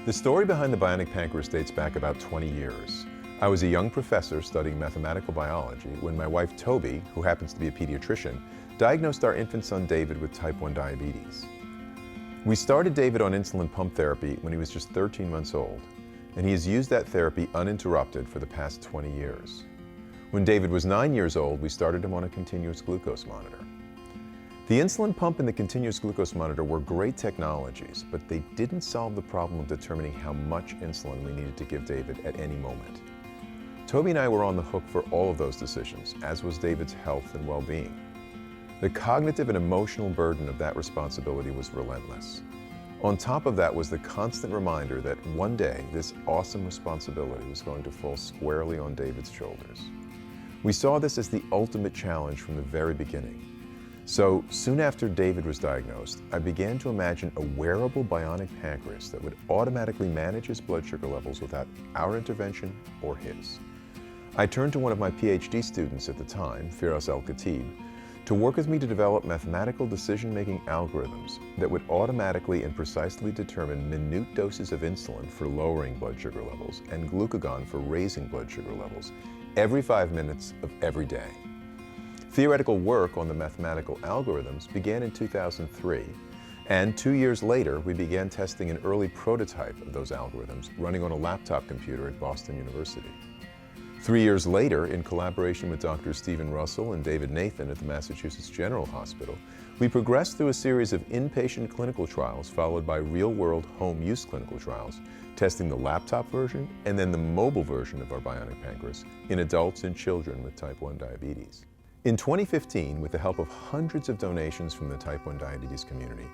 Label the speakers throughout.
Speaker 1: The story behind the bionic pancreas dates back about 20 years. I was a young professor studying mathematical biology when my wife Toby, who happens to be a pediatrician, diagnosed our infant son David with type 1 diabetes. We started David on insulin pump therapy when he was just 13 months old, and he has used that therapy uninterrupted for the past 20 years. When David was 9 years old, we started him on a continuous glucose monitor. The insulin pump and the continuous glucose monitor were great technologies, but they didn't solve the problem of determining how much insulin we needed to give David at any moment. Toby and I were on the hook for all of those decisions, as was David's health and well-being. The cognitive and emotional burden of that responsibility was relentless. On top of that was the constant reminder that one day this awesome responsibility was going to fall squarely on David's shoulders. We saw this as the ultimate challenge from the very beginning. So soon after David was diagnosed, I began to imagine a wearable bionic pancreas that would automatically manage his blood sugar levels without our intervention or his. I turned to one of my PhD students at the time, Firas El-Khatib, to work with me to develop mathematical decision-making algorithms that would automatically and precisely determine minute doses of insulin for lowering blood sugar levels and glucagon for raising blood sugar levels every 5 minutes of every day. Theoretical work on the mathematical algorithms began in 2003, and 2 years later, we began testing an early prototype of those algorithms running on a laptop computer at Boston University. 3 years later, in collaboration with Dr. Stephen Russell and David Nathan at the Massachusetts General Hospital, we progressed through a series of inpatient clinical trials followed by real-world home-use clinical trials, testing the laptop version and then the mobile version of our bionic pancreas in adults and children with type 1 diabetes. In 2015, with the help of hundreds of donations from the type 1 diabetes community,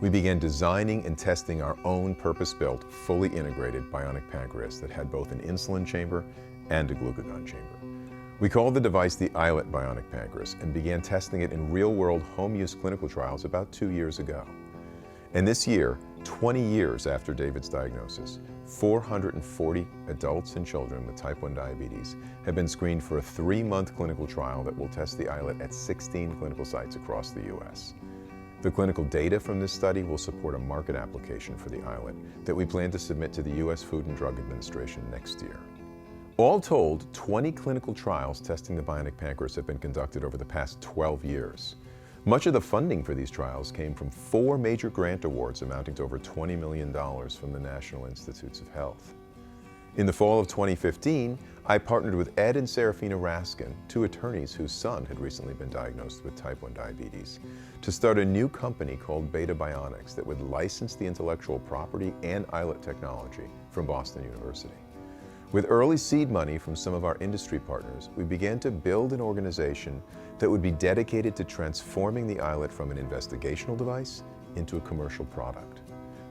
Speaker 1: we began designing and testing our own purpose-built, fully integrated bionic pancreas that had both an insulin chamber and a glucagon chamber. We called the device the iLet Bionic Pancreas and began testing it in real-world home-use clinical trials about 2 years ago. And this year, 20 years after David's diagnosis, 440 adults and children with type 1 diabetes have been screened for a 3-month clinical trial that will test the iLet at 16 clinical sites across the U.S. The clinical data from this study will support a market application for the iLet that we plan to submit to the U.S. Food and Drug Administration next year. All told, 20 clinical trials testing the bionic pancreas have been conducted over the past 12 years. Much of the funding for these trials came from 4 major grant awards amounting to over $20 million from the National Institutes of Health. In the fall of 2015, I partnered with Ed and Serafina Raskin, 2 attorneys whose son had recently been diagnosed with type 1 diabetes, to start a new company called Bionics that would license the intellectual property and iLet technology from Boston University. With early seed money from some of our industry partners, we began to build an organization that would be dedicated to transforming the iLet from an investigational device into a commercial product.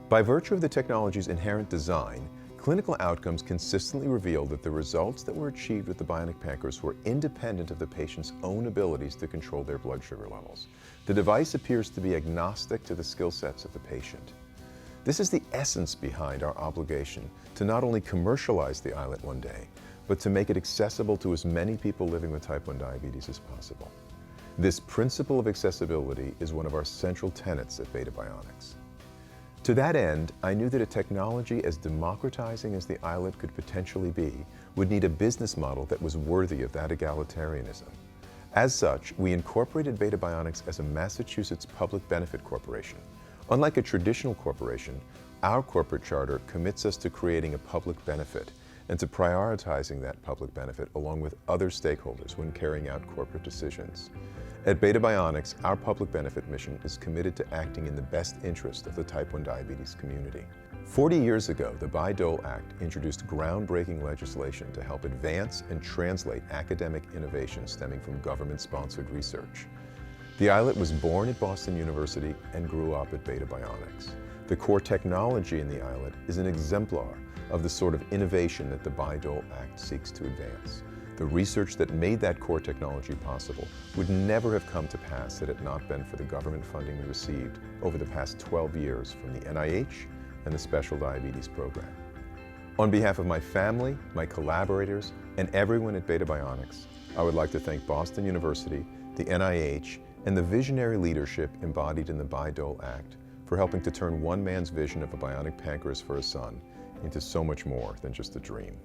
Speaker 1: By virtue of the technology's inherent design, clinical outcomes consistently revealed that the results that were achieved with the bionic pancreas were independent of the patient's own abilities to control their blood sugar levels. The device appears to be agnostic to the skill sets of the patient. This is the essence behind our obligation to not only commercialize the iLet one day, but to make it accessible to as many people living with type 1 diabetes as possible. This principle of accessibility is one of our central tenets at Bionics. To that end, I knew that a technology as democratizing as the iLet could potentially be would need a business model that was worthy of that egalitarianism. As such, we incorporated Bionics as a Massachusetts public benefit corporation. Unlike a traditional corporation, our corporate charter commits us to creating a public benefit and to prioritizing that public benefit along with other stakeholders when carrying out corporate decisions. At Bionics, our public benefit mission is committed to acting in the best interest of the type 1 diabetes community. 40 years ago, the Bayh-Dole Act introduced groundbreaking legislation to help advance and translate academic innovation stemming from government-sponsored research. The iLet was born at Boston University and grew up at Bionics. The core technology in the iLet is an exemplar of the sort of innovation that the Bayh-Dole Act seeks to advance. The research that made that core technology possible would never have come to pass had it not been for the government funding we received over the past 12 years from the NIH and the Special Diabetes Program. On behalf of my family, my collaborators, and everyone at Bionics, I would like to thank Boston University, the NIH, and the visionary leadership embodied in the Bayh-Dole Act for helping to turn one man's vision of a bionic pancreas for his son into so much more than just a dream.